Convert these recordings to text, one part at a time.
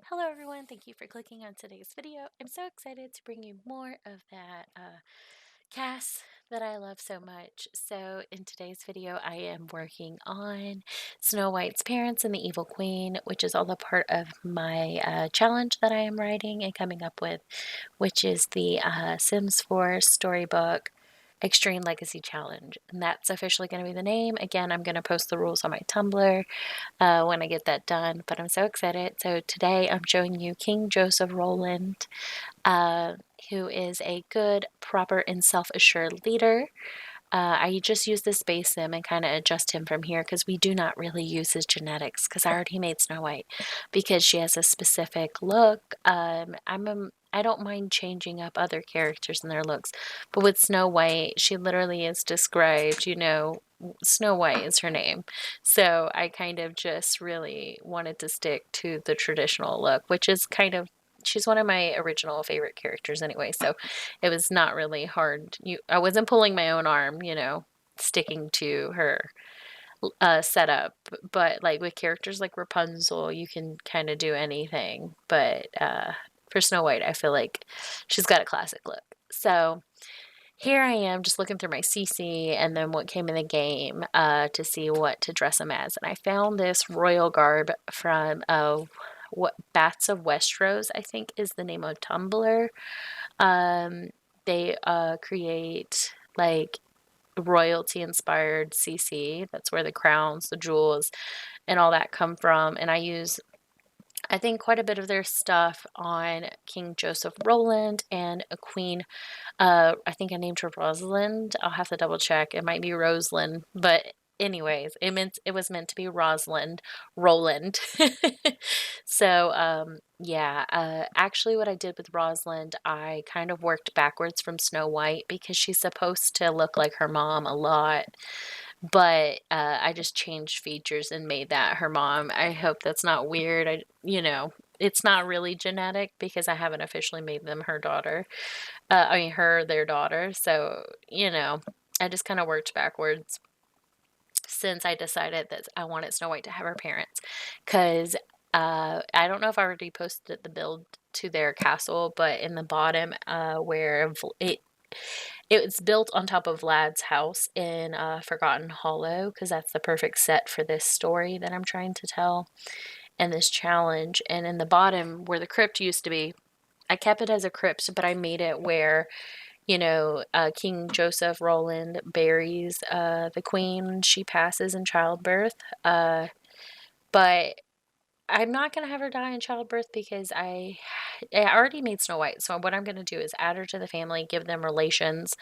Hello everyone, thank you for clicking on today's video. I'm so excited to bring you more of that CAS that I love so much. So in today's video, I am working on Snow White's parents and the Evil Queen, which is all a part of my challenge that I am writing and coming up with, which is the Sims 4 Storybook Extreme Legacy Challenge. And that's officially going to be the name. Again, I'm going to post the rules on my Tumblr when I get that done, but I'm so excited. So today I'm showing you King Joseph Roland, who is a good, proper, and self-assured leader. I just use this base sim and kind of adjust him from here because we do not really use his genetics because I already made Snow White because she has a specific look. I don't mind changing up other characters and their looks, but with Snow White, she literally is described, Snow White is her name. So I kind of just really wanted to stick to the traditional look, which is she's one of my original favorite characters anyway, so it was not really hard. I wasn't pulling my own arm, sticking to her setup. But like with characters like Rapunzel, you can kind of do anything. But for Snow White, I feel like she's got a classic look. So here I am just looking through my CC and then what came in the game to see what to dress him as. And I found this royal garb from what Bats of Westeros, I think is the name of Tumblr. They create like royalty inspired CC. That's where the crowns, the jewels, and all that come from. And I think, quite a bit of their stuff on King Joseph Roland and a queen. I think I named her Rosalind. I'll have to double check. It might be Roslyn, but anyways, it was meant to be Rosalind Roland. So yeah, actually what I did with Rosalind, I kind of worked backwards from Snow White because she's supposed to look like her mom a lot, but I just changed features and made that her mom. I hope that's not weird. It's not really genetic because I haven't officially made them her daughter. Their daughter. So, I just kind of worked backwards since I decided that I wanted Snow White to have her parents. Because I don't know if I already posted the build to their castle, but in the bottom, where it's built on top of Vlad's house in Forgotten Hollow, because that's the perfect set for this story that I'm trying to tell and this challenge. And in the bottom, where the crypt used to be, I kept it as a crypt, but I made it where King Joseph Roland buries the queen when she passes in childbirth. But I'm not going to have her die in childbirth because I already made Snow White. So what I'm going to do is add her to the family, give them relations,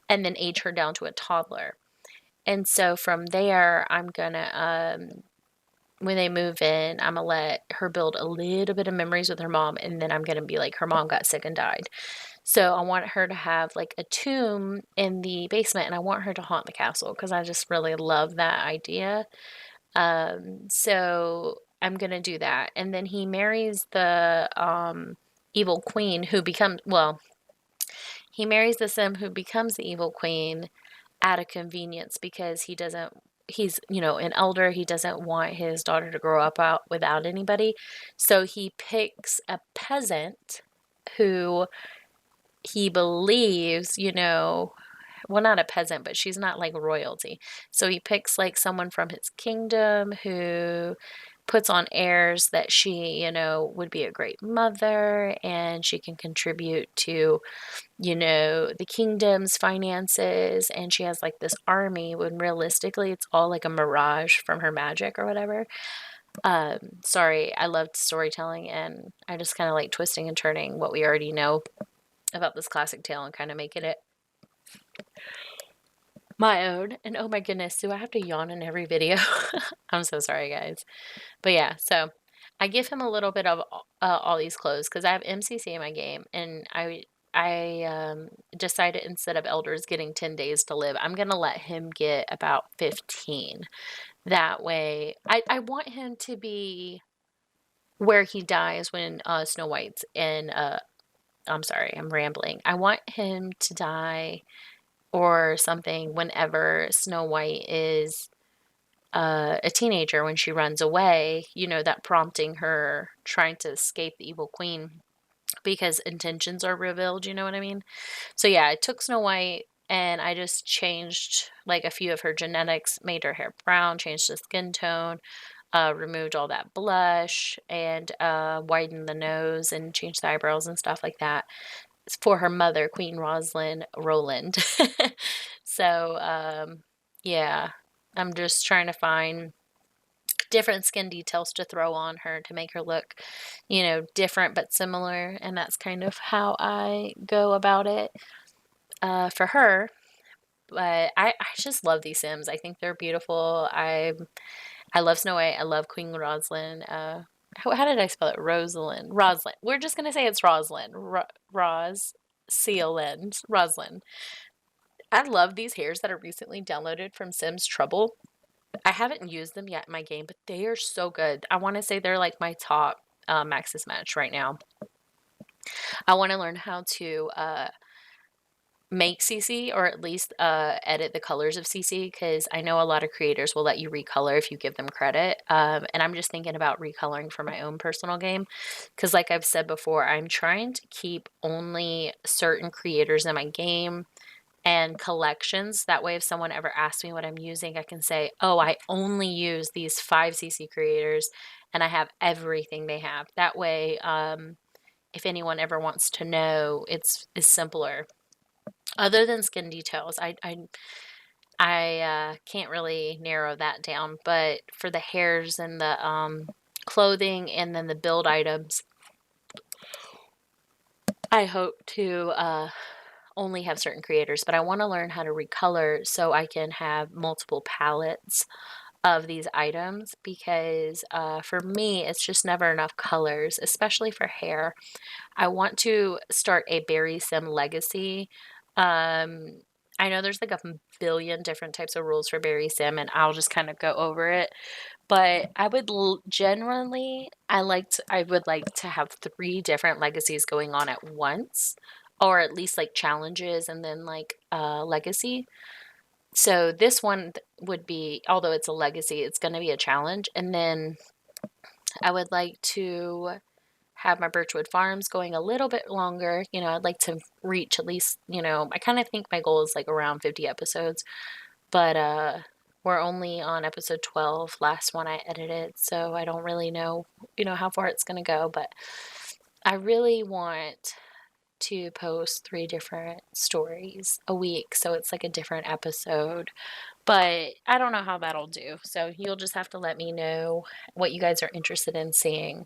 and then age her down to a toddler. And so from there, I'm going to, when they move in, I'm going to let her build a little bit of memories with her mom. And then I'm going to be like, her mom got sick and died. So I want her to have like a tomb in the basement, and I want her to haunt the castle because I just really love that idea. So I'm gonna do that, and then he marries the evil queen he marries the sim who becomes the evil queen at a convenience because he's an elder. He doesn't want his daughter to grow up out without anybody, so he picks a peasant who he believes, well, not a peasant, but she's not like royalty. So he picks like someone from his kingdom who puts on airs that she, would be a great mother and she can contribute to, the kingdom's finances. And she has like this army when realistically it's all like a mirage from her magic or whatever. Sorry, I loved storytelling and I just kind of like twisting and turning what we already know about this classic tale and kind of making it my own. And oh my goodness, do I have to yawn in every video? I'm so sorry, guys. But yeah, so I give him a little bit of all these clothes because I have MCC in my game, and I decided instead of elders getting 10 days to live, I'm gonna let him get about 15. That way, I want him to be where he dies when Snow White's in. I'm sorry, I'm rambling. I want him to die or something whenever Snow White is a teenager when she runs away, you know, that prompting her trying to escape the evil queen because intentions are revealed, you know what I mean? So yeah, I took Snow White and I just changed like a few of her genetics, made her hair brown, changed the skin tone, removed all that blush, and widened the nose and changed the eyebrows and stuff like that for her mother, Queen Roslyn Roland. So yeah, I'm just trying to find different skin details to throw on her to make her look, you know, different but similar, and that's kind of how I go about it for her. But I just love these Sims. I think they're beautiful. I love Snow White. I love Queen Roslyn. How did I spell it? Rosalind. Roslyn. We're just gonna say it's Roslyn. Roslyn. I love these hairs that are recently downloaded from Sims Trouble. I haven't used them yet in my game, but they are so good. I want to say they're like my top Maxis Match right now. I want to learn how to make CC, or at least edit the colors of CC, because I know a lot of creators will let you recolor if you give them credit. And I'm just thinking about recoloring for my own personal game, because like I've said before, I'm trying to keep only certain creators in my game and collections. That way, if someone ever asks me what I'm using, I can say, oh, I only use these 5 CC creators and I have everything they have. That way, if anyone ever wants to know, it's simpler. Other than skin details, I can't really narrow that down, but for the hairs and the clothing and then the build items, I hope to only have certain creators, but I want to learn how to recolor so I can have multiple palettes of these items, because for me, it's just never enough colors, especially for hair. I want to start a Berry Sim legacy. I know there's like a billion different types of rules for Berry Sim, and I'll just kind of go over it. But I would generally, I would like to have 3 different legacies going on at once, or at least like challenges and then like legacy. So this one would be, although it's a legacy, it's going to be a challenge. And then I would like to have my Birchwood Farms going a little bit longer. You know, I'd like to reach at least, you know, I kind of think my goal is like around 50 episodes, but we're only on episode 12, last one I edited, so I don't really know, you know, how far it's going to go, but I really want to post 3 different stories a week, so it's like a different episode. But I don't know how that'll do, so you'll just have to let me know what you guys are interested in seeing.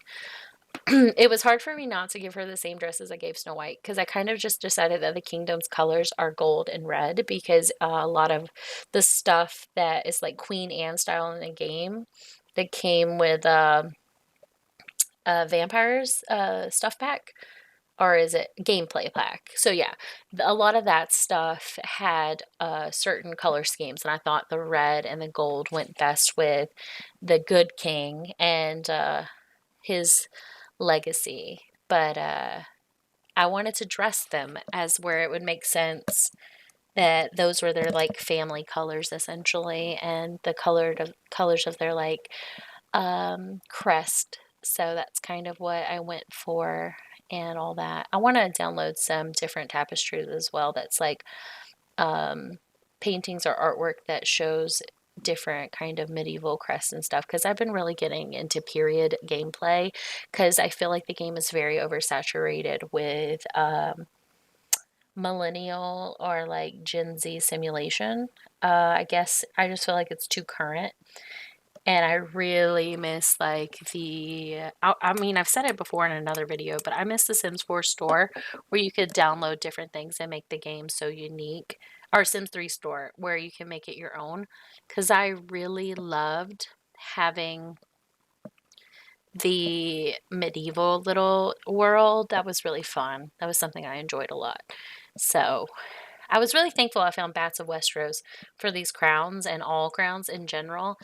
It was hard for me not to give her the same dress as I gave Snow White, because I kind of just decided that the kingdom's colors are gold and red, because a lot of the stuff that is like Queen Anne style in the game that came with vampires stuff pack, or is it gameplay pack? So yeah, a lot of that stuff had certain color schemes, and I thought the red and the gold went best with the good king and his legacy. But I wanted to dress them as where it would make sense that those were their like family colors essentially, and the colors of their like crest. So that's kind of what I went for and all that. I want to download some different tapestries as well. That's like paintings or artwork that shows different kind of medieval crests and stuff, because I've been really getting into period gameplay, because I feel like the game is very oversaturated with millennial or like Gen Z simulation. I guess I just feel like it's too current. And I really miss like I mean, I've said it before in another video, but I miss the Sims 4 store where you could download different things and make the game so unique. Or Sims 3 store where you can make it your own. Because I really loved having the medieval little world. That was really fun. That was something I enjoyed a lot. So I was really thankful I found Bats of Westeros for these crowns and all crowns in general.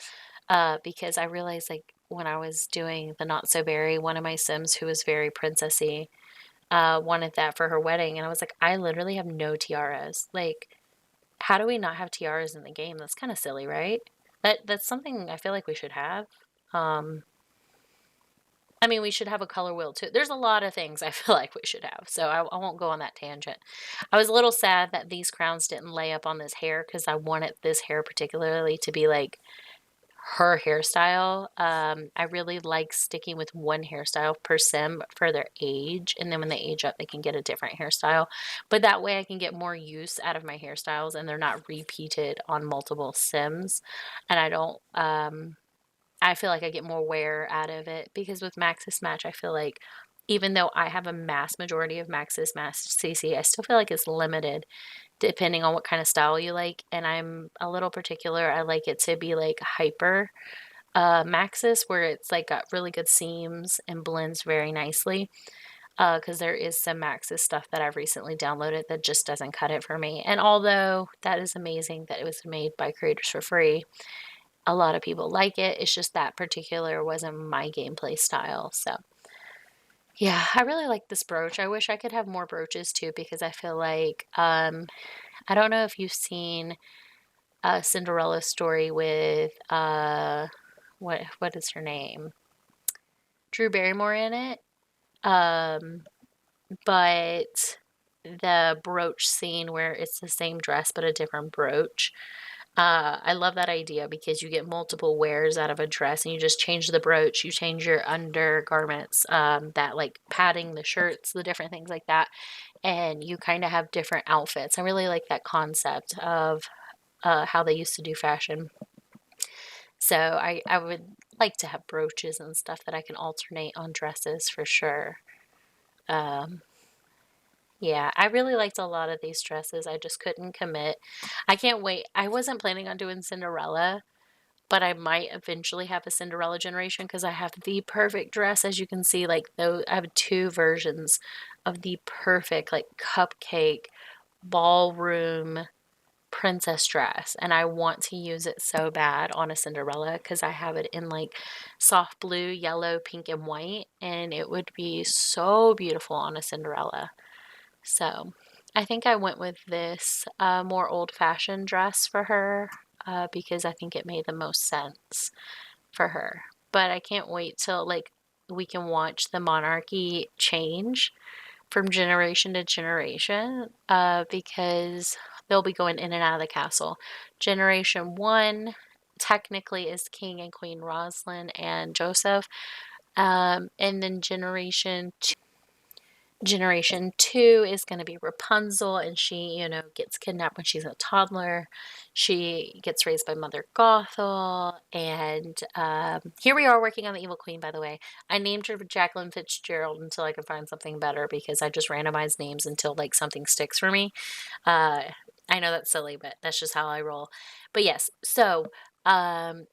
Because I realized, like, when I was doing the Not So Berry, one of my Sims who was very princessy wanted that for her wedding. And I was like, I literally have no tiaras. Like, how do we not have tiaras in the game? That's kind of silly, right? That's something I feel like we should have. Um, I mean, we should have a color wheel too. There's a lot of things I feel like we should have, so I won't go on that tangent. I was a little sad that these crowns didn't lay up on this hair because I wanted this hair particularly to be like her hairstyle. I really like sticking with one hairstyle per sim for their age, and then when they age up, they can get a different hairstyle. But that way, I can get more use out of my hairstyles, and they're not repeated on multiple sims. And I don't. I feel like I get more wear out of it because with Maxis Match, I feel like even though I have a mass majority of Maxis Match CC, I still feel like it's limited depending on what kind of style you like. And I'm a little particular. I like it to be like hyper Maxis, where it's like got really good seams and blends very nicely. Because there is some Maxis stuff that I've recently downloaded that just doesn't cut it for me. And although that is amazing that it was made by creators for free, a lot of people like it. It's just that particular wasn't my gameplay style. So yeah, I really like this brooch. I wish I could have more brooches too because I feel like I don't know if you've seen a Cinderella story with what is her name? Drew Barrymore in it. But the brooch scene where it's the same dress but a different brooch. I love that idea because you get multiple wears out of a dress and you just change the brooch, you change your undergarments, that like padding, the shirts, the different things like that, and you kind of have different outfits. I really like that concept of how they used to do fashion. So I would like to have brooches and stuff that I can alternate on dresses for sure. Um, yeah, I really liked a lot of these dresses. I just couldn't commit. I can't wait. I wasn't planning on doing Cinderella, but I might eventually have a Cinderella generation because I have the perfect dress. As you can see, like though I have two versions of the perfect like cupcake ballroom princess dress, and I want to use it so bad on a Cinderella because I have it in like soft blue, yellow, pink, and white, and it would be so beautiful on a Cinderella. So I think I went with this more old-fashioned dress for her because I think it made the most sense for her. But I can't wait till like we can watch the monarchy change from generation to generation because they'll be going in and out of the castle. Generation one technically is King and Queen Roslyn and Joseph, and then Generation 2 is going to be Rapunzel, and she, gets kidnapped when she's a toddler. She gets raised by Mother Gothel, and here we are working on the Evil Queen, by the way. I named her Jacqueline Fitzgerald until I could find something better because I just randomize names until, like, something sticks for me. I know that's silly, but that's just how I roll. But yes, so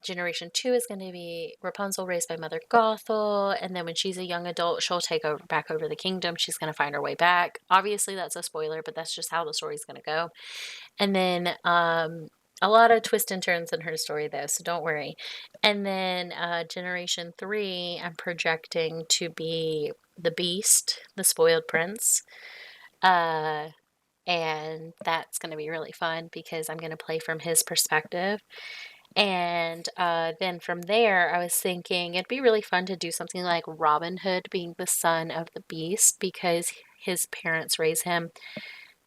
Generation 2 is going to be Rapunzel raised by Mother Gothel, and then when she's a young adult, she'll take over back over the kingdom. She's going to find her way back. Obviously, that's a spoiler, but that's just how the story's going to go. And then a lot of twists and turns in her story, though, so don't worry. And then Generation 3, I'm projecting to be the Beast, the spoiled prince. And that's going to be really fun because I'm going to play from his perspective. And then from there, I was thinking it'd be really fun to do something like Robin Hood being the son of the Beast because his parents raise him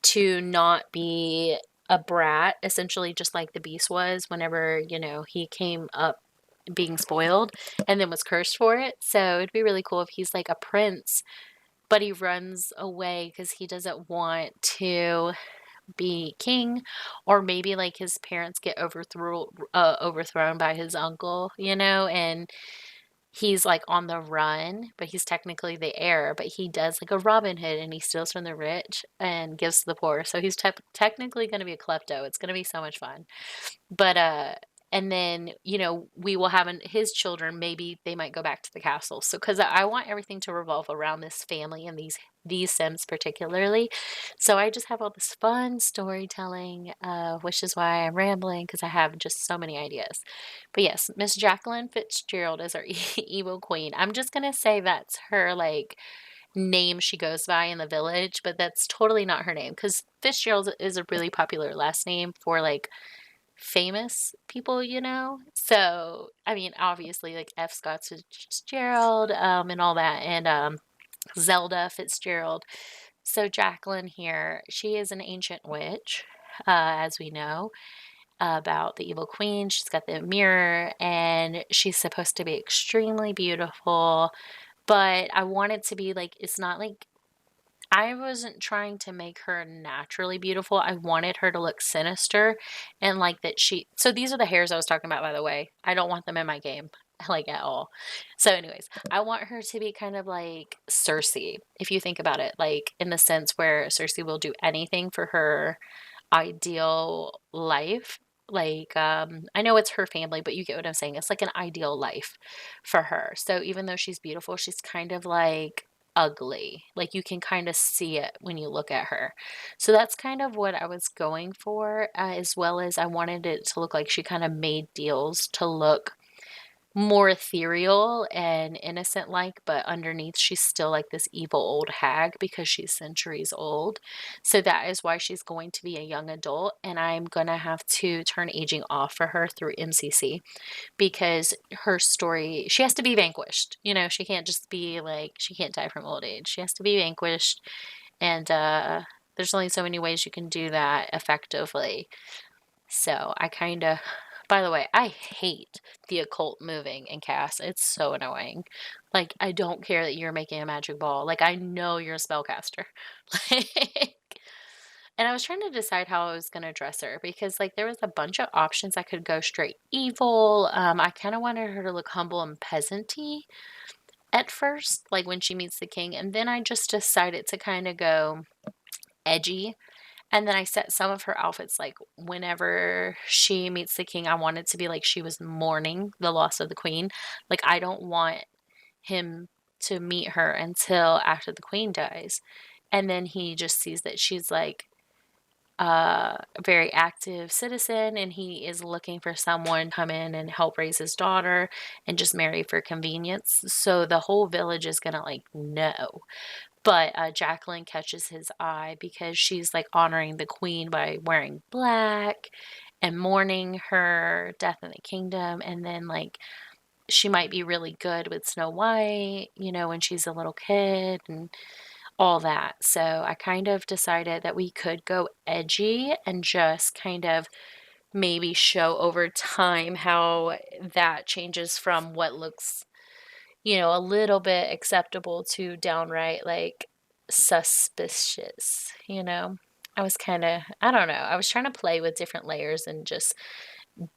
to not be a brat, essentially just like the Beast was whenever, he came up being spoiled and then was cursed for it. So it'd be really cool if he's like a prince, but he runs away because he doesn't want to be king, or maybe like his parents get overthrown by his uncle, and he's like on the run, but he's technically the heir, but he does like a Robin Hood and he steals from the rich and gives to the poor. So he's technically going to be a klepto. It's going to be so much fun. But and then we will have his children, maybe they might go back to the castle. So because I want everything to revolve around this family and these sims particularly. So I just have all this fun storytelling, which is why I'm rambling because I have just so many ideas. But yes, Miss Jacqueline Fitzgerald is our evil queen. I'm just gonna say that's her like name she goes by in the village, but that's totally not her name because Fitzgerald is a really popular last name for like famous people, you know? So, I mean, obviously, like F. Scott Fitzgerald, and all that, and Zelda Fitzgerald. So Jacqueline here, she is an ancient witch, as we know about the evil queen. She's got the mirror, and she's supposed to be extremely beautiful. But I want it to be like, it's not like, I wasn't trying to make her naturally beautiful. I wanted her to look sinister and like that so these are the hairs I was talking about, by the way. I don't want them in my game, like at all. So anyways, I want her to be kind of like Cersei, if you think about it, like in the sense where Cersei will do anything for her ideal life. Like, I know it's her family, but you get what I'm saying. It's like an ideal life for her. So even though she's beautiful, she's kind of like ugly. Like you can kind of see it when you look at her. So that's kind of what I was going for, as well as I wanted it to look like she kind of made deals to look more ethereal and innocent like, but underneath she's still like this evil old hag because she's centuries old. So that is why she's going to be a young adult, and I'm gonna have to turn aging off for her through MCC because her story, she has to be vanquished. You know, she can't just be like, she can't die from old age. She has to be vanquished, and there's only so many ways you can do that effectively. So I kind of, by the way, I hate the occult moving in CAS. It's so annoying. Like, I don't care that you're making a magic ball. Like, I know you're a spellcaster. Like, and I was trying to decide how I was going to dress her because, like, there was a bunch of options. I could go straight evil. I kind of wanted her to look humble and peasanty at first, like when she meets the king. And then I just decided to kind of go edgy. And then I set some of her outfits, like whenever she meets the king, I want it to be like she was mourning the loss of the queen. Like, I don't want him to meet her until after the queen dies. And then he just sees that she's like a very active citizen, and he is looking for someone to come in and help raise his daughter and just marry for convenience. So the whole village is gonna like know. But Jacqueline catches his eye because she's like honoring the queen by wearing black and mourning her death in the kingdom. And then like she might be really good with Snow White, you know, when she's a little kid and all that. So I kind of decided that we could go edgy and just kind of maybe show over time how that changes from what looks, you know, a little bit acceptable to downright like suspicious, you know. I was kind of, I don't know, I was trying to play with different layers and just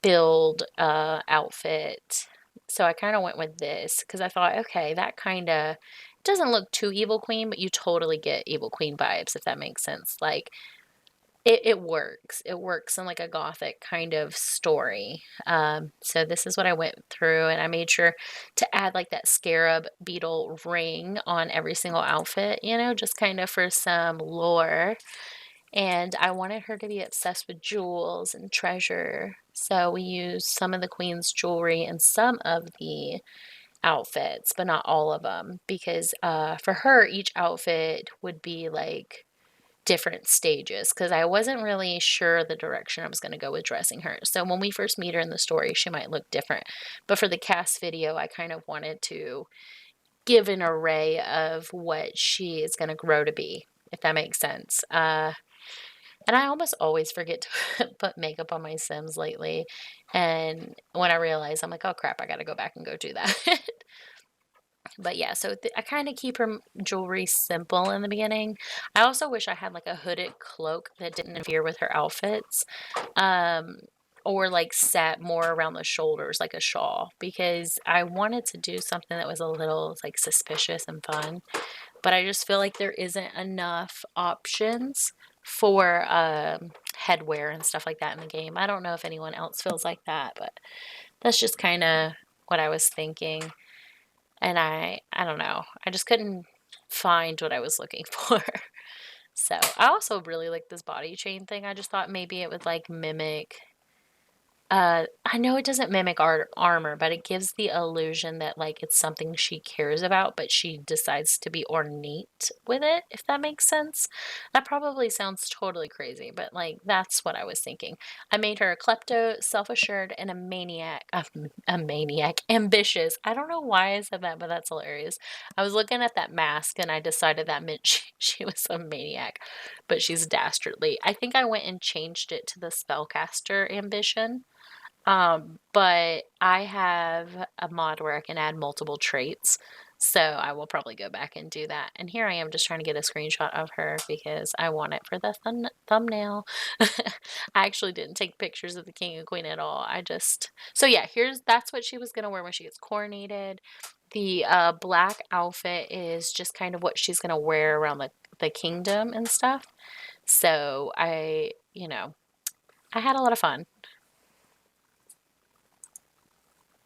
build a outfit. So I kind of went with this because I thought, okay, that kind of doesn't look too evil queen, but you totally get evil queen vibes, if that makes sense. Like it works. It works in like a gothic kind of story. So this is what I went through, and I made sure to add like that scarab beetle ring on every single outfit, you know, just kind of for some lore. And I wanted her to be obsessed with jewels and treasure. So we used some of the queen's jewelry and some of the outfits, but not all of them, because for her, each outfit would be like different stages because I wasn't really sure the direction I was going to go with dressing her. So when we first meet her in the story, she might look different. But for the cast video, I kind of wanted to give an array of what she is going to grow to be, if that makes sense. And I almost always forget to put makeup on my Sims lately. And when I realize, I'm like, oh crap, I got to go back and go do that. But yeah, so I kind of keep her jewelry simple in the beginning. I also wish I had like a hooded cloak that didn't interfere with her outfits. Um, or like sat more around the shoulders like a shawl, because I wanted to do something that was a little like suspicious and fun. But I just feel like there isn't enough options for headwear and stuff like that in the game. I don't know if anyone else feels like that, but that's just kind of what I was thinking. And I don't know. I just couldn't find what I was looking for. So I also really like this body chain thing. I just thought maybe it would like mimic I know it doesn't mimic armor, but it gives the illusion that, like, it's something she cares about, but she decides to be ornate with it, if that makes sense. That probably sounds totally crazy, but, like, that's what I was thinking. I made her a klepto, self-assured, and a maniac a maniac, ambitious. I don't know why I said that, but that's hilarious. I was looking at that mask, and I decided that meant she was a maniac, but she's dastardly. I think I went and changed it to the spellcaster ambition. But I have a mod where I can add multiple traits, so I will probably go back and do that. And here I am just trying to get a screenshot of her because I want it for the thumbnail. I actually didn't take pictures of the king and queen at all. So yeah, that's what she was gonna wear when she gets coronated. The black outfit is just kind of what she's gonna wear around the kingdom and stuff. So I had a lot of fun.